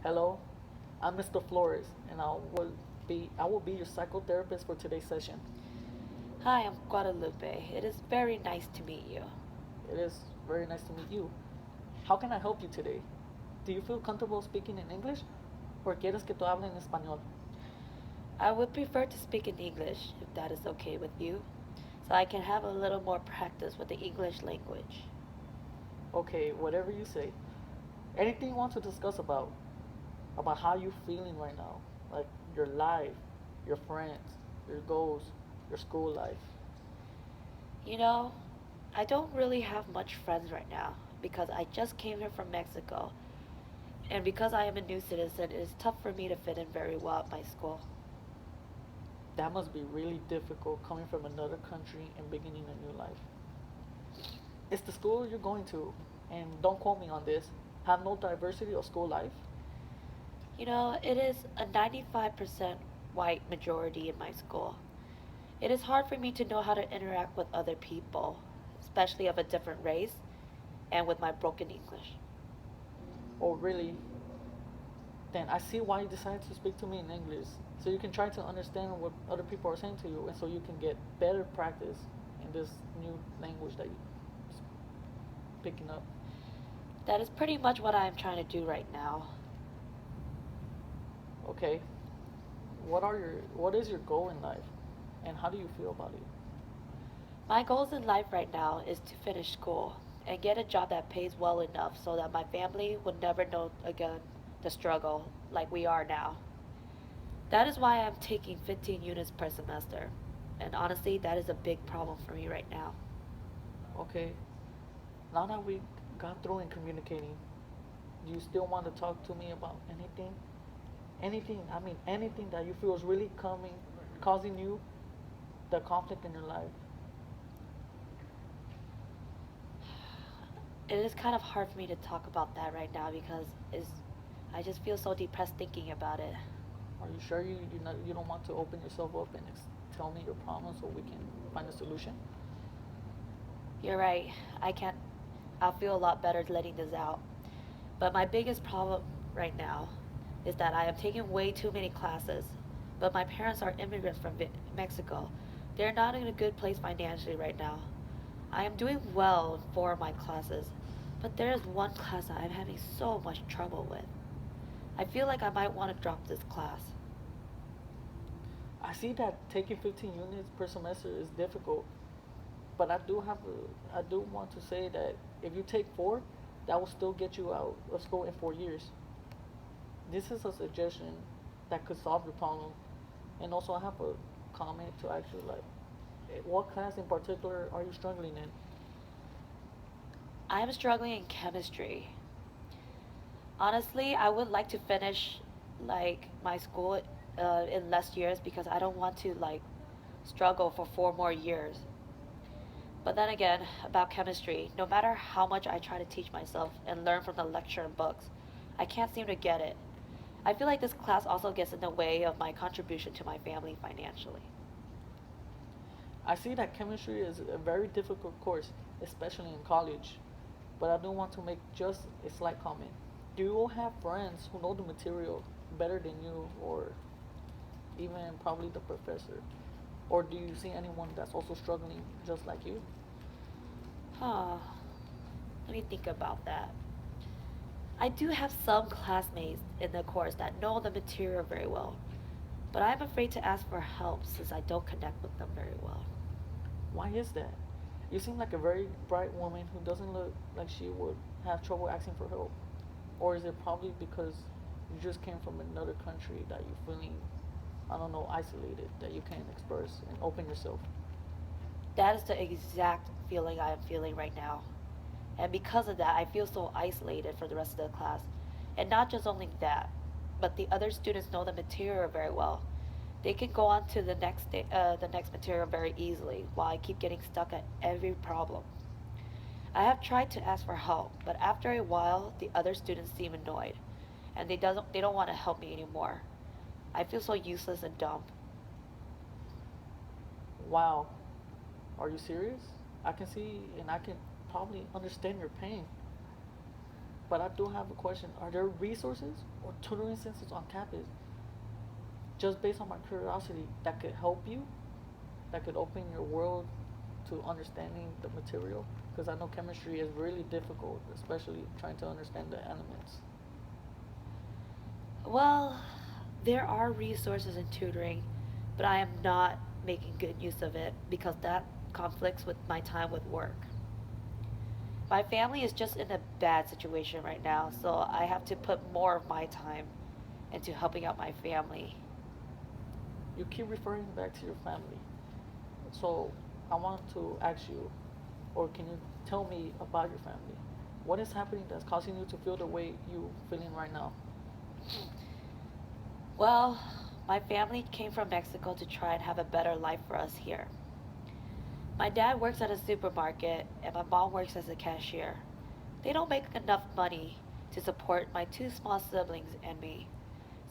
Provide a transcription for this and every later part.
Hello, I'm Mr. Flores, and I will be your psychotherapist for today's session. Hi, I'm Guadalupe. It is very nice to meet you. It is very nice to meet you. How can I help you today? Do you feel comfortable speaking in English, or quieres que te hable en español? I would prefer to speak in English if that is okay with you, so I can have a little more practice with the English language. Okay, whatever you say. Anything you want to discuss about how you feeling right now, like your life, your friends, your goals, your school life. You know, I don't really have much friends right now because I just came here from Mexico, and because I am a new citizen, it is tough for me to fit in very well at my school. That must be really difficult coming from another country and beginning a new life. It's the school you're going to, and don't quote me on this, have no diversity of school life? It is a 95% white majority in my school. It is hard for me to know how to interact with other people, especially of a different race, and with my broken English. Or really, then I see why you decided to speak to me in English. So you can try to understand what other people are saying to you, and so you can get better practice in this new language that you're picking up. That is pretty much what I am trying to do right now. Okay, what is your goal in life, and how do you feel about it? My goals in life right now is to finish school and get a job that pays well enough so that my family would never know again the struggle like we are now. That is why I'm taking 15 units per semester. And honestly, that is a big problem for me right now. Okay, now that we got through in communicating, do you still want to talk to me about anything? Anything, I mean anything that you feel is really causing you the conflict in your life. It is kind of hard for me to talk about that right now because I just feel so depressed thinking about it. Are you sure you don't want to open yourself up and tell me your problem so we can find a solution? You're right. I can't. I'll feel a lot better letting this out. But my biggest problem right now is that I am taking way too many classes. But my parents are immigrants from Mexico. They're not in a good place financially right now. I am doing well in four of my classes, but there is one class that I'm having so much trouble with. I feel like I might want to drop this class. I see that taking 15 units per semester is difficult, but I do want to say that if you take four, that will still get you out of school in 4 years. This is a suggestion that could solve your problem. And also, I have a comment to actually like, what class in particular are you struggling in? I am struggling in chemistry. Honestly, I would like to finish like my school in less years because I don't want to like struggle for 4 more years. But then again, about chemistry, no matter how much I try to teach myself and learn from the lecture and books, I can't seem to get it. I feel like this class also gets in the way of my contribution to my family financially. I see that chemistry is a very difficult course, especially in college. But I do want to make just a slight comment. Do you have friends who know the material better than you, or even probably the professor? Or do you see anyone that's also struggling just like you? Huh, let me think about that. I do have some classmates in the course that know the material very well, but I'm afraid to ask for help since I don't connect with them very well. Why is that? You seem like a very bright woman who doesn't look like she would have trouble asking for help. Or is it probably because you just came from another country that you're feeling, I don't know, isolated, that you can't express and open yourself? That is the exact feeling I am feeling right now. And because of that, I feel so isolated for the rest of the class. And not just only that, but the other students know the material very well. They can go on to the next material very easily, while I keep getting stuck at every problem. I have tried to ask for help, but after a while, the other students seem annoyed, and they don't want to help me anymore. I feel so useless and dumb. Wow, are you serious? I can see and I can probably understand your pain. But I do have a question. Are there resources or tutoring centers on campus, just based on my curiosity, that could help you, that could open your world to understanding the material? Because I know chemistry is really difficult, especially trying to understand the elements. Well, there are resources in tutoring, but I am not making good use of it because that conflicts with my time with work. My family is just in a bad situation right now, so I have to put more of my time into helping out my family. You keep referring back to your family. So I want to ask you, or can you tell me about your family? What is happening that's causing you to feel the way you feeling right now? Well, my family came from Mexico to try and have a better life for us here. My dad works at a supermarket and my mom works as a cashier. They don't make enough money to support my two small siblings and me,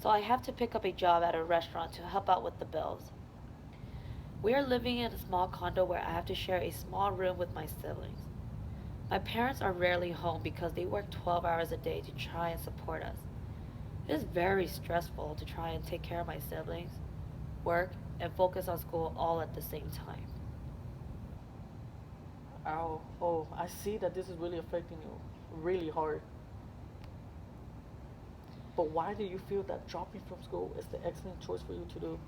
so I have to pick up a job at a restaurant to help out with the bills. We are living in a small condo where I have to share a small room with my siblings. My parents are rarely home because they work 12 hours a day to try and support us. It is very stressful to try and take care of my siblings, work, and focus on school all at the same time. Oh, I see that this is really affecting you really hard. But why do you feel that dropping from school is the excellent choice for you to do?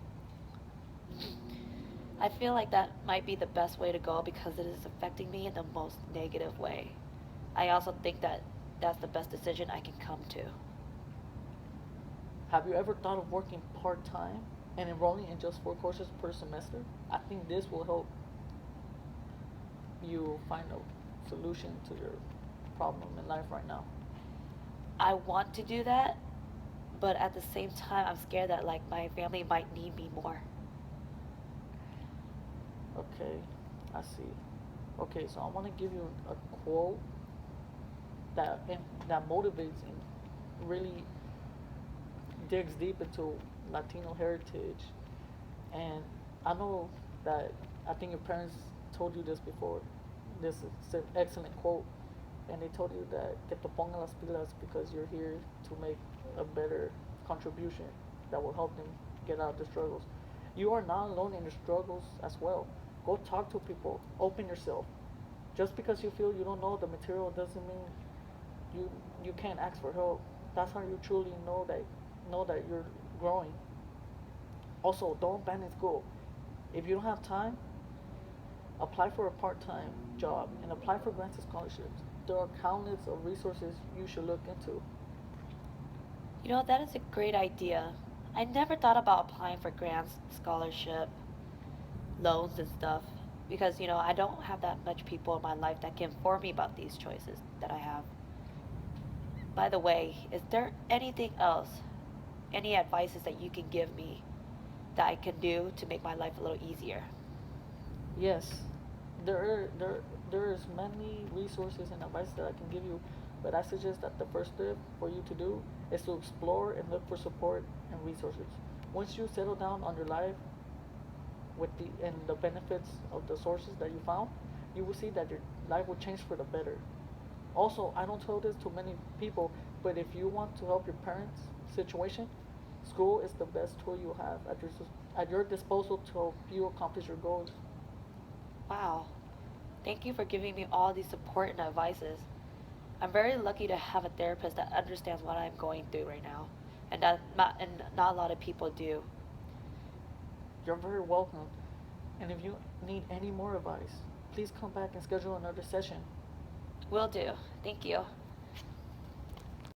I feel like that might be the best way to go because it is affecting me in the most negative way. I also think that that's the best decision I can come to. Have you ever thought of working part time and enrolling in just 4 courses per semester? I think this will help you find a solution to your problem in life right now. I want to do that, but at the same time, I'm scared that like my family might need me more. Okay, I see. Okay, so I want to give you a quote that motivates and really digs deep into Latino heritage. And I know that I think your parents told you this before. This is an excellent quote, and they told you that que te pongan las pilas because you're here to make a better contribution that will help them get out of the struggles. You are not alone in your struggles as well. Go talk to people. Open yourself. Just because you feel you don't know the material doesn't mean you you can't ask for help. That's how you truly know that you're growing. Also, don't abandon school. If you don't have time, apply for a part-time job and apply for grants and scholarships. There are countless of resources you should look into. You know, that is a great idea. I never thought about applying for grants, scholarship, loans, and stuff because, I don't have that much people in my life that can inform me about these choices that I have. By the way, is there anything else, any advices that you can give me that I can do to make my life a little easier? Yes, there are there is many resources and advice that I can give you, but I suggest that the first step for you to do is to explore and look for support and resources. Once you settle down on your life with the benefits of the sources that you found, you will see that your life will change for the better. Also, I don't tell this to many people, but if you want to help your parents' situation, school is the best tool you have at your disposal to help you accomplish your goals. Wow. Thank you for giving me all these support and advices. I'm very lucky to have a therapist that understands what I'm going through right now, and not a lot of people do. You're very welcome. And if you need any more advice, please come back and schedule another session. Will do. Thank you.